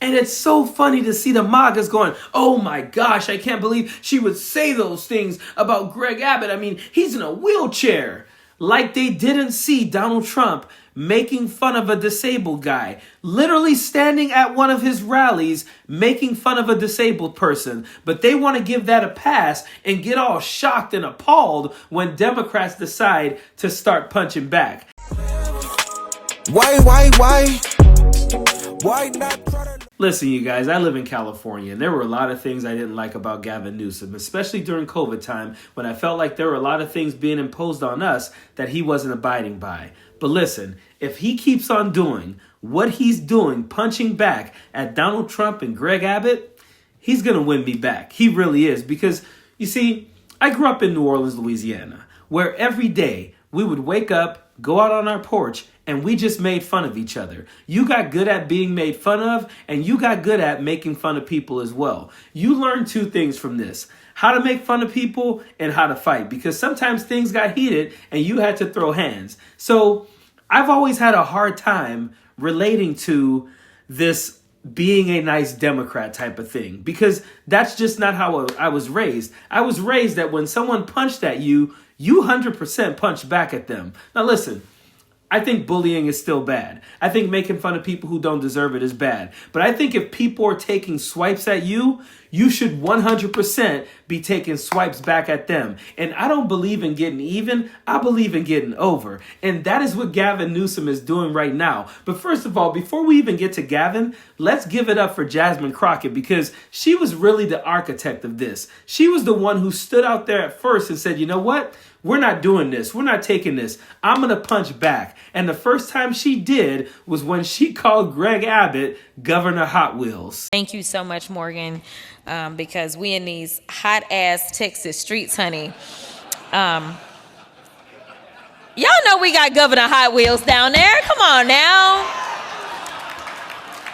And it's so funny to see the MAGAs going, oh my gosh, I can't believe she would say those things about Greg Abbott. I mean, he's in a wheelchair. Like they didn't see Donald Trump making fun of a disabled guy, literally standing at one of his rallies making fun of a disabled person. But they want to give that a pass and get all shocked and appalled when Democrats decide to start punching back. Why not try to... Listen, you guys, I live in California, and there were a lot of things I didn't like about Gavin Newsom, especially during COVID time, when I felt like there were a lot of things being imposed on us that he wasn't abiding by. But listen, if he keeps on doing what he's doing, punching back at Donald Trump and Greg Abbott, he's going to win me back. He really is. Because, you see, I grew up in New Orleans, Louisiana, where every day we would wake up, go out on our porch, and we just made fun of each other. You got good at being made fun of, and you got good at making fun of people as well. You learned two things from this: how to make fun of people and how to fight, because sometimes things got heated and you had to throw hands. So I've always had a hard time relating to this being a nice Democrat type of thing, because that's just not how I was raised. I was raised that when someone punched at you, you 100% punch back at them. Now listen, I think bullying is still bad. I think making fun of people who don't deserve it is bad. But I think if people are taking swipes at you, you should 100% be taking swipes back at them. And I don't believe in getting even. I believe in getting over. And that is what Gavin Newsom is doing right now. But first of all, before we even get to Gavin, let's give it up for Jasmine Crockett, because she was really the architect of this. She was the one who stood out there at first and said, you know what? We're not doing this. We're not taking this. I'm going to punch back. And the first time she did was when she called Greg Abbott Governor Hot Wheels. Thank you so much, Morgan, because we in these hot-ass Texas streets, honey. Y'all know we got Governor Hot Wheels down there. Come on now.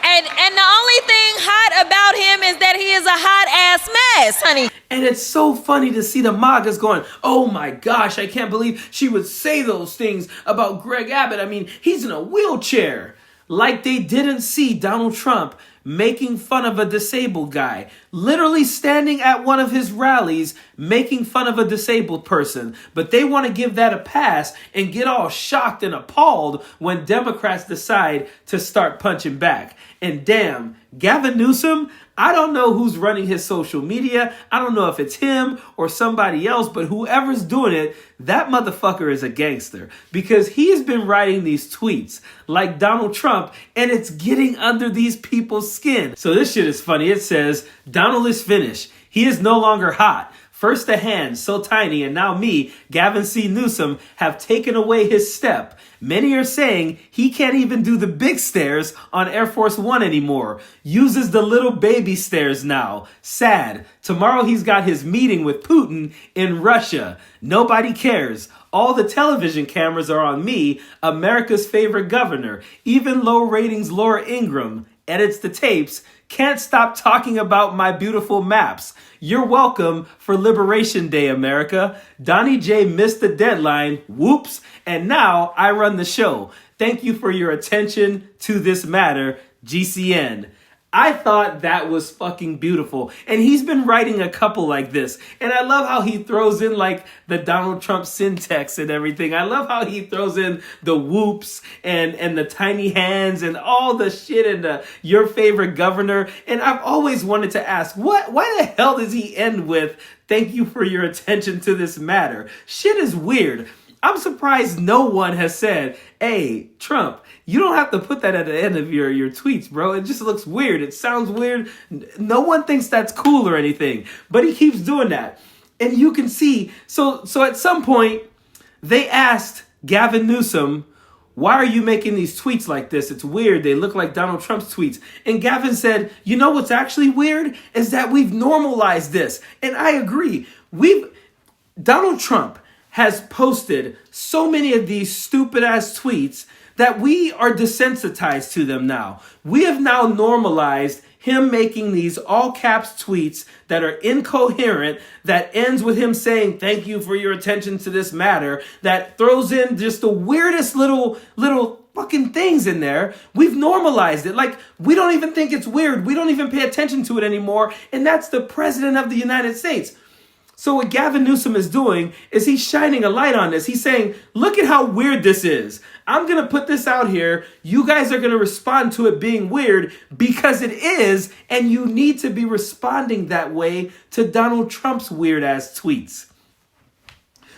And the only thing hot about him is that he is a hot-ass mess, honey. And it's so funny to see the MAGAs going, oh my gosh, I can't believe she would say those things about Greg Abbott. I mean, he's in a wheelchair. Like they didn't see Donald Trump making fun of a disabled guy, literally standing at one of his rallies making fun of a disabled person. But they want to give that a pass and get all shocked and appalled when Democrats decide to start punching back. And damn, Gavin Newsom, I don't know who's running his social media. I don't know if it's him or somebody else, but whoever's doing it, that motherfucker is a gangster, because he's been writing these tweets like Donald Trump, and it's getting under these people's skin. So this shit is funny. It says, Donald is finished. He is no longer hot. First the hand, so tiny, and now me, Gavin C. Newsom, have taken away his step. Many are saying he can't even do the big stairs on Air Force One anymore. Uses the little baby stairs now. Sad. Tomorrow he's got his meeting with Putin in Russia. Nobody cares. All the television cameras are on me, America's favorite governor. Even low ratings Laura Ingraham edits the tapes. Can't stop talking about my beautiful maps. You're welcome for Liberation Day, America. Donnie J missed the deadline. Whoops. And now I run the show. Thank you for your attention to this matter, GCN. I thought that was fucking beautiful. And he's been writing a couple like this. And I love how he throws in like the Donald Trump syntax and everything. I love how he throws in the whoops and the tiny hands and all the shit and the your favorite governor. And I've always wanted to ask, why the hell does he end with, thank you for your attention to this matter? Shit is weird. I'm surprised no one has said, hey, Trump, you don't have to put that at the end of your tweets, bro. It just looks weird. It sounds weird. No one thinks that's cool or anything. But he keeps doing that. And you can see, so at some point, they asked Gavin Newsom, why are you making these tweets like this? It's weird. They look like Donald Trump's tweets. And Gavin said, you know what's actually weird? Is that we've normalized this. And I agree. Donald Trump has posted so many of these stupid ass tweets that we are desensitized to them now. We have now normalized him making these all caps tweets that are incoherent, that ends with him saying, thank you for your attention to this matter, that throws in just the weirdest little fucking things in there. We've normalized it. Like, we don't even think it's weird. We don't even pay attention to it anymore. And that's the president of the United States. So what Gavin Newsom is doing is he's shining a light on this. He's saying, look at how weird this is. I'm going to put this out here. You guys are going to respond to it being weird because it is. And you need to be responding that way to Donald Trump's weird ass tweets.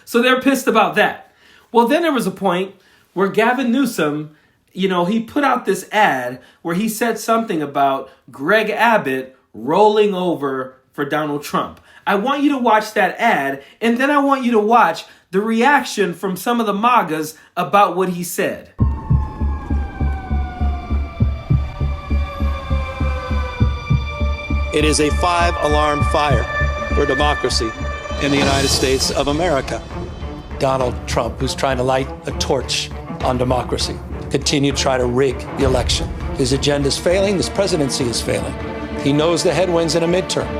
So they're pissed about that. Well, then there was a point where Gavin Newsom, he put out this ad where he said something about Greg Abbott rolling over for Donald Trump. I want you to watch that ad, and then I want you to watch the reaction from some of the MAGAs about what he said. It is a 5-alarm fire for democracy in the United States of America. Donald Trump, who's trying to light a torch on democracy, continue to try to rig the election. His agenda is failing. This presidency is failing. He knows the headwinds in a midterm.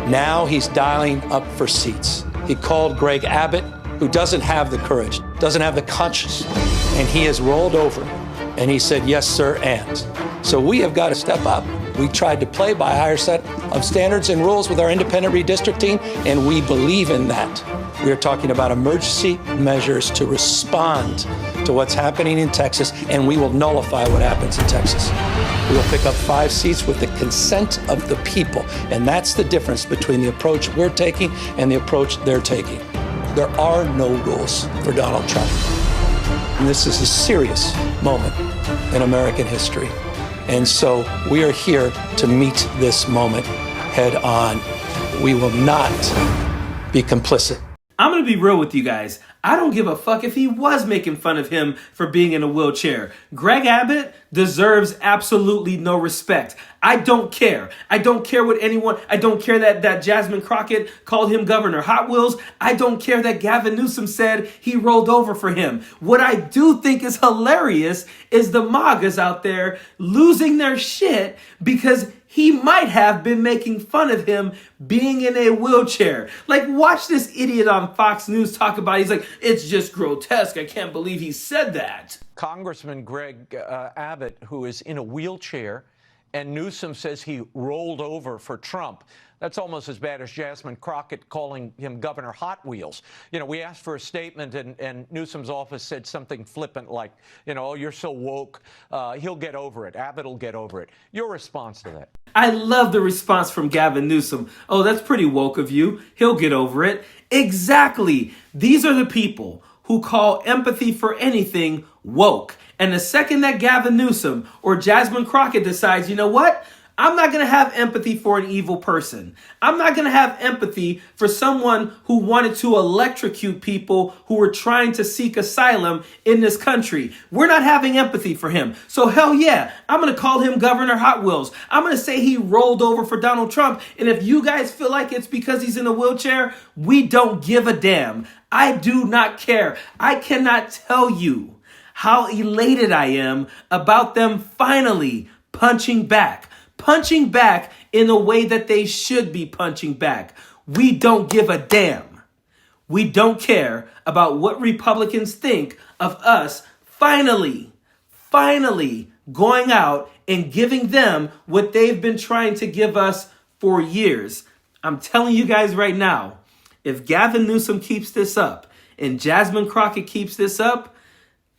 Now he's dialing up for seats. He called Greg Abbott, who doesn't have the courage, doesn't have the conscience, and he has rolled over and he said, yes, sir, and. So we have got to step up. We tried to play by a higher set of standards and rules with our independent redistricting, and we believe in that. We are talking about emergency measures to respond to what's happening in Texas, and we will nullify what happens in Texas. We will pick up 5 seats with the consent of the people, and that's the difference between the approach we're taking and the approach they're taking. There are no rules for Donald Trump. And this is a serious moment in American history. And so we are here to meet this moment head on. We will not be complicit. I'm going to be real with you guys. I don't give a fuck if he was making fun of him for being in a wheelchair. Greg Abbott deserves absolutely no respect. I don't care. I don't care what anyone, I don't care that Jasmine Crockett called him Governor Hot Wheels. I don't care that Gavin Newsom said he rolled over for him. What I do think is hilarious is the MAGAs out there losing their shit because he might have been making fun of him being in a wheelchair. Like, watch this idiot on Fox News talk about it. He's like, it's just grotesque. I can't believe he said that. Congressman Greg Abbott, who is in a wheelchair, and Newsom says he rolled over for Trump. That's almost as bad as Jasmine Crockett calling him Governor Hot Wheels. We asked for a statement, and Newsom's office said something flippant like, oh, you're so woke. He'll get over it. Abbott will get over it. Your response to that? I love the response from Gavin Newsom. Oh, that's pretty woke of you. He'll get over it. Exactly. These are the people who call empathy for anything woke. And the second that Gavin Newsom or Jasmine Crockett decides, you know what? I'm not going to have empathy for an evil person. I'm not going to have empathy for someone who wanted to electrocute people who were trying to seek asylum in this country. We're not having empathy for him. So hell yeah, I'm going to call him Governor Hot Wheels. I'm going to say he rolled over for Donald Trump. And if you guys feel like it's because he's in a wheelchair, we don't give a damn. I do not care. I cannot tell you how elated I am about them finally punching back in a way that they should be punching back. We don't give a damn. We don't care about what Republicans think of us finally going out and giving them what they've been trying to give us for years. I'm telling you guys right now, if Gavin Newsom keeps this up and Jasmine Crockett keeps this up,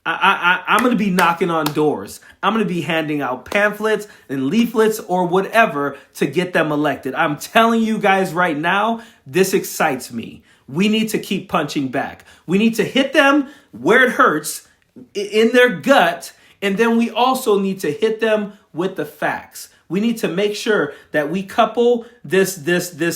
I'm going to be knocking on doors. I'm going to be handing out pamphlets and leaflets or whatever to get them elected. I'm telling you guys right now, this excites me. We need to keep punching back. We need to hit them where it hurts, in their gut, and then we also need to hit them with the facts. We need to make sure that we couple this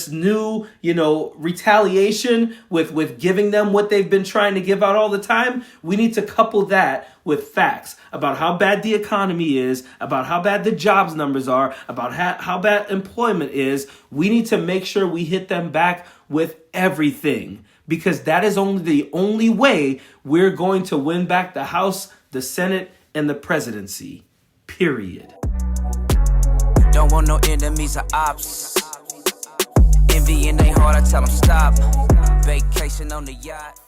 new, retaliation with giving them what they've been trying to give out all the time. We need to couple that with facts about how bad the economy is, about how bad the jobs numbers are, about how bad employment is. We need to make sure we hit them back with everything, because that is the only way we're going to win back the House, the Senate, and the presidency. Period. Don't want no enemies or ops. Envy in they heart, I tell them stop. Vacation on the yacht.